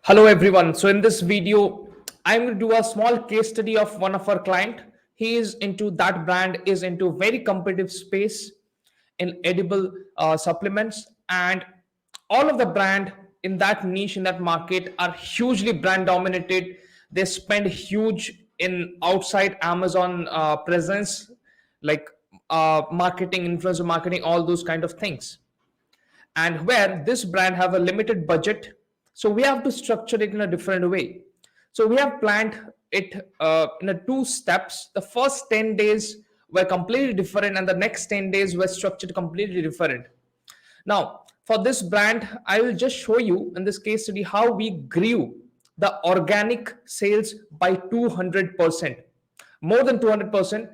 Hello everyone. So in this video, I'm going to do a small case study of one of our client. He is into that brand is into very competitive space in edible supplements, and all of the brand in that niche in that market are hugely brand dominated. They spend huge in outside Amazon presence, like marketing, influencer marketing, all those kind of things, and where this brand have a limited budget, so we have to structure it in a different way. So we have planned it in a two steps. The first 10 days were completely different and the next 10 days were structured completely different. Now for this brand, I will just show you in this case study how we grew the organic sales by 200%, more than 200%,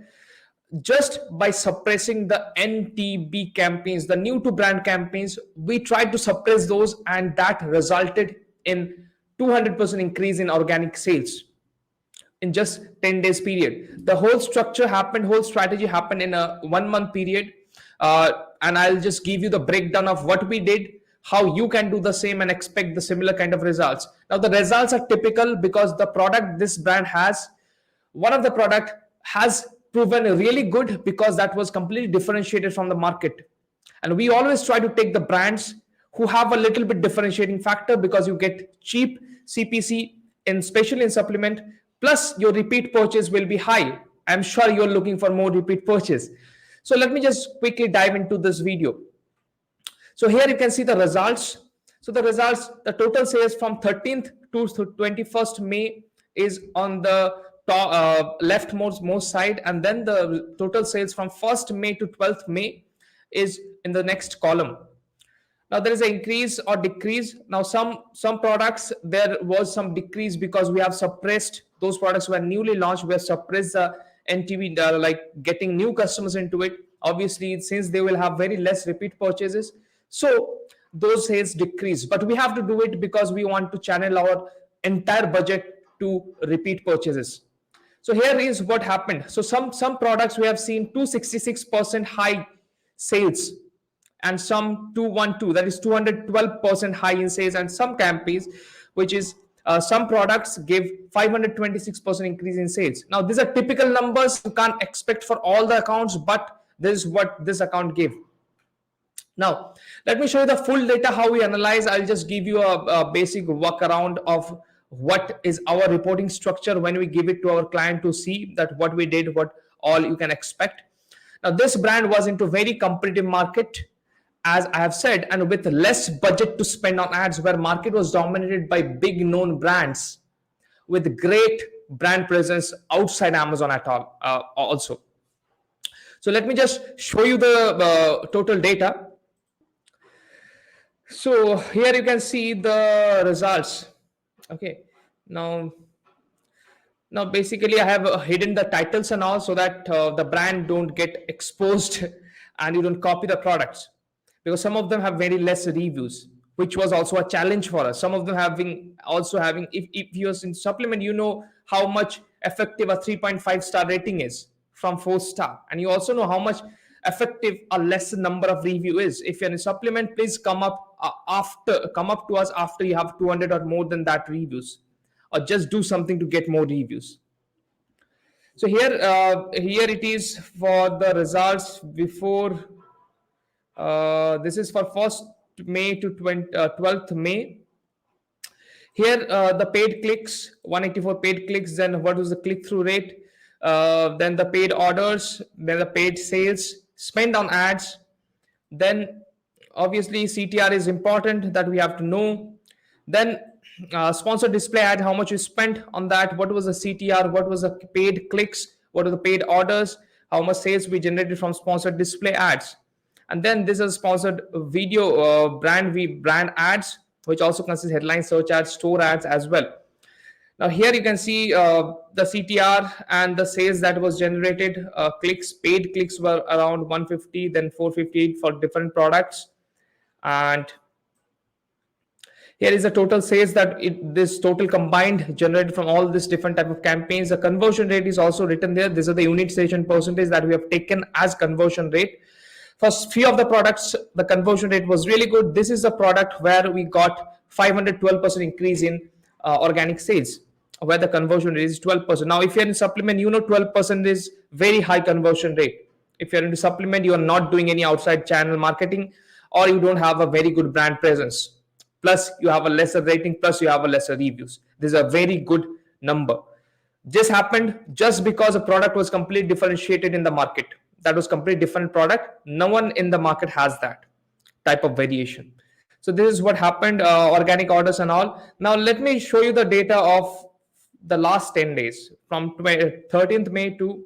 just by suppressing the NTB campaigns, the new to brand campaigns. We tried to suppress those, and that resulted in 200% increase in organic sales in just 10 days period. The whole structure happened, whole strategy happened in a 1 month period. And I'll just give you the breakdown of what we did, how you can do the same and expect the similar kind of results. Now the results are typical because the product this brand has, one of the product has proven really good because that was completely differentiated from the market. And we always try to take the brands who have a little bit differentiating factor, because you get cheap CPC in, especially in supplement, plus your repeat purchase will be high. I'm sure you're looking for more repeat purchase. So let me just quickly dive into this video. So here you can see the results. So the results, the total sales from 13th to 21st May is on the top, leftmost side, and then the total sales from 1st May to 12th May is in the next column. Now there is an increase or decrease. Now some products there was some decrease because we have suppressed those products were newly launched. We have suppressed the NTB, like getting new customers into it. Obviously, since they will have very less repeat purchases, so those sales decrease. But we have to do it because we want to channel our entire budget to repeat purchases. So here is what happened. So some products we have seen 266% high sales, and some 212, that is 212% high in sales, and some campaigns which is some products give 526% increase in sales. Now these are typical numbers, you can't expect for all the accounts, but this is what this account gave. Now let me show you the full data how we analyze. I'll just give you a basic workaround of what is our reporting structure when we give it to our client to see that what we did, what all you can expect. Now this brand was into very competitive market, as I have said, and with less budget to spend on ads, where market was dominated by big known brands with great brand presence outside Amazon at all also. So let me just show you the total data. So here you can see the results. Okay, now basically I have hidden the titles and all, so that the brand don't get exposed and you don't copy the products, because some of them have very less reviews, which was also a challenge for us. Some of them having if you're in supplement, you know how much effective a 3.5 star rating is from 4 star, and you also know how much effective a less number of review is. If you're in a supplement, please come up to us after you have 200 or more than that reviews, or just do something to get more reviews. So here it is for the results before. This is for 1st May to 12th May. Here the paid clicks, 184 paid clicks, then what was the click-through rate, then the paid orders, then the paid sales, spend on ads, then obviously CTR is important, that we have to know. Then sponsored display ad, how much you spent on that, what was the CTR, what was the paid clicks, what are the paid orders, how much sales we generated from sponsored display ads. And then this is sponsored video brand ads, which also consists headline, search ads, store ads as well. Now here you can see the CTR and the sales that was generated. Clicks, paid clicks were around 150, then 458 for different products. And here is the total sales that this total combined generated from all this different type of campaigns. The conversion rate is also written there. These are the unit station percentage that we have taken as conversion rate. For few of the products, the conversion rate was really good. This is a product where we got 512% increase in organic sales, where the conversion rate is 12%. Now, if you're in supplement, 12% is very high conversion rate. If you're into supplement, you are not doing any outside channel marketing, or you don't have a very good brand presence. Plus, you have a lesser rating, plus you have a lesser reviews. This is a very good number. This happened just because a product was completely differentiated in the market. That was completely different product. No one in the market has that type of variation. So this is what happened, organic orders and all. Now let me show you the data of the last 10 days from 13th May to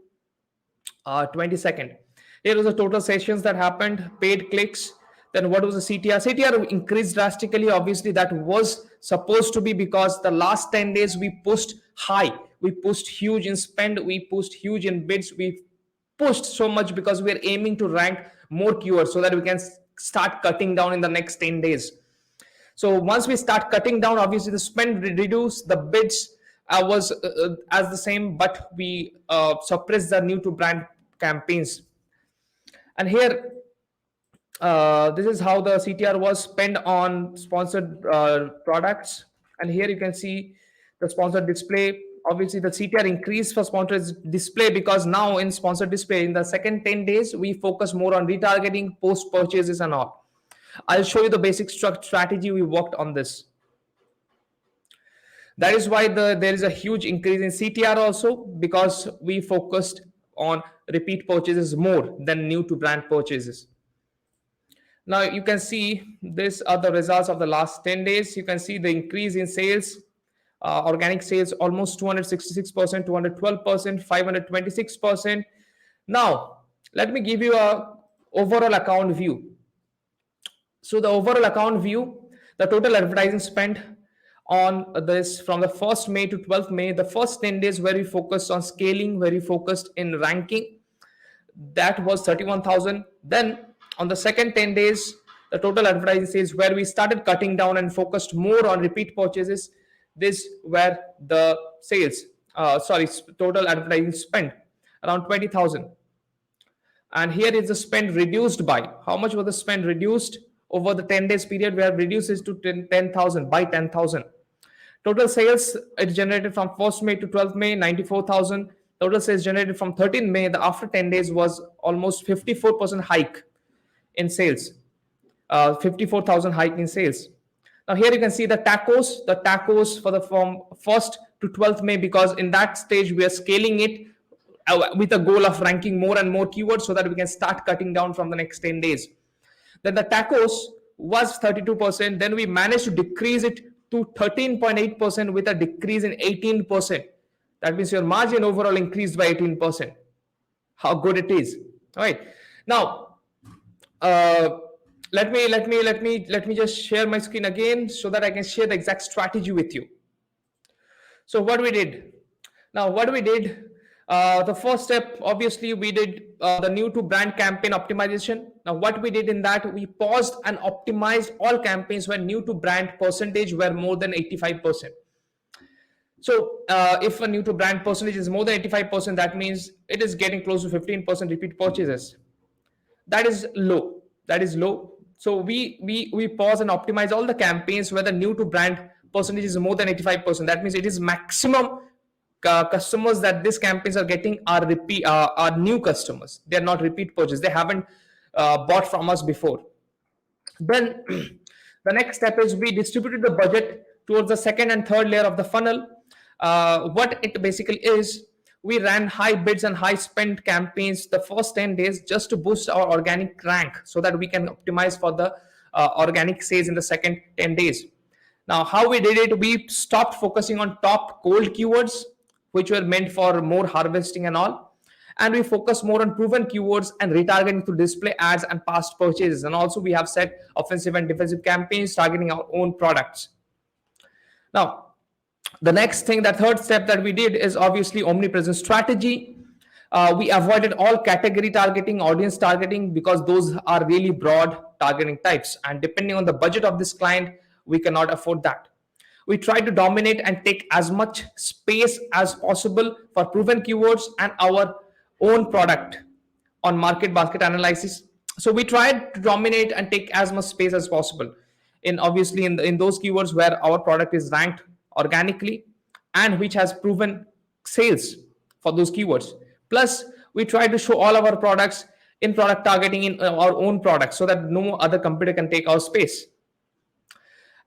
22nd. Here was the total sessions that happened, paid clicks. Then what was the CTR? CTR increased drastically. Obviously, that was supposed to be because the last 10 days we pushed high. We pushed huge in spend. We pushed huge in bids. We pushed so much because we are aiming to rank more keywords so that we can start cutting down in the next 10 days. So once we start cutting down, obviously the spend reduced, the bids was as the same, but we suppressed the new to brand campaigns. And here, this is how the CTR was spent on sponsored products. And here you can see the sponsored display. Obviously, the CTR increased for sponsored display because now in sponsored display, in the second 10 days, we focus more on retargeting, post purchases, and all. I'll show you the basic strategy we worked on this. That is why there is a huge increase in CTR also, because we focused on repeat purchases more than new to brand purchases. Now you can see these are the results of the last 10 days. You can see the increase in sales, organic sales almost 266%, 212%, 526%. Now let me give you a overall account view. So the overall account view, the total advertising spent on this from the 1st May to 12th May, the first 10 days where we focused on scaling, where we focused in ranking, that was 31,000. Then on the second 10 days, the total advertising sales where we started cutting down and focused more on repeat purchases, this were the sales, total advertising spend around 20,000. And here is the spend reduced by, how much was the spend reduced over the 10 days period? We have reduced it to 10,000 by 10,000. Total sales it generated from 1st May to 12th May, 94,000. Total sales generated from 13th May, the after 10 days was almost 54% hike in sales, 54,000 hike in sales. Now here you can see the tacos for the from 1st to 12th May, because in that stage we are scaling it with a goal of ranking more and more keywords so that we can start cutting down from the next 10 days. Then the tacos was 32%. Then we managed to decrease it to 13.8% with a decrease in 18%. That means your margin overall increased by 18%. How good it is. All right. Now, let me just share my screen again so that I can share the exact strategy with you. So what we did. Now, what we did. The first step, obviously, we did the new to brand campaign optimization. Now, what we did in that, we paused and optimized all campaigns where new to brand percentage were more than 85%. So if a new to brand percentage is more than 85%, that means it is getting close to 15% repeat purchases. That is low. That is low. So we pause and optimize all the campaigns where the new to brand percentage is more than 85%. That means it is maximum customers that these campaigns are getting are new customers. They are not repeat purchase. They haven't bought from us before. Then the next step is we distributed the budget towards the second and third layer of the funnel. What it basically is, we ran high bids and high spend campaigns the first 10 days just to boost our organic rank so that we can optimize for the organic sales in the second 10 days. Now, how we did it, we stopped focusing on top cold keywords, which were meant for more harvesting and all. And we focus more on proven keywords and retargeting through display ads and past purchases. And also we have set offensive and defensive campaigns targeting our own products. Now, the next thing, the third step that we did is obviously omnipresent strategy. We avoided all category targeting, audience targeting, because those are really broad targeting types. And depending on the budget of this client, we cannot afford that. We try to dominate and take as much space as possible for proven keywords and our own product on market basket analysis. So we tried to dominate and take as much space as possible in obviously in those keywords where our product is ranked organically and which has proven sales for those keywords. Plus, we try to show all of our products in product targeting in our own products so that no other competitor can take our space.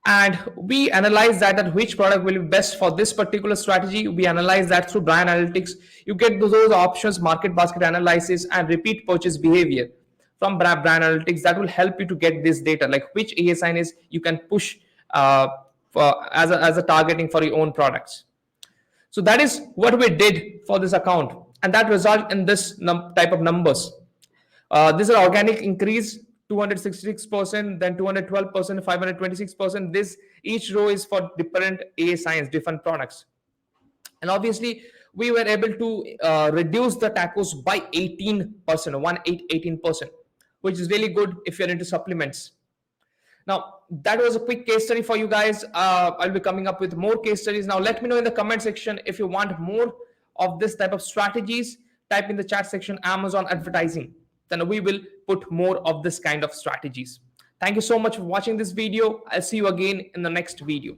And we analyze that which product will be best for this particular strategy. We analyze that through brand analytics. You get those options, market basket analysis, and repeat purchase behavior from brand analytics that will help you to get this data, like which ASIN is you can push as a targeting for your own products. So that is what we did for this account, and that result in this type of numbers. This is an organic increase, 266%, then 212%, 526%. This each row is for different ASINs, different products. And obviously, we were able to reduce the tacos by 18%, 18%, which is really good if you're into supplements. Now, that was a quick case study for you guys. I'll be coming up with more case studies. Now, let me know in the comment section if you want more of this type of strategies. Type in the chat section Amazon advertising. Then we will put more of this kind of strategies. Thank you so much for watching this video. I'll see you again in the next video.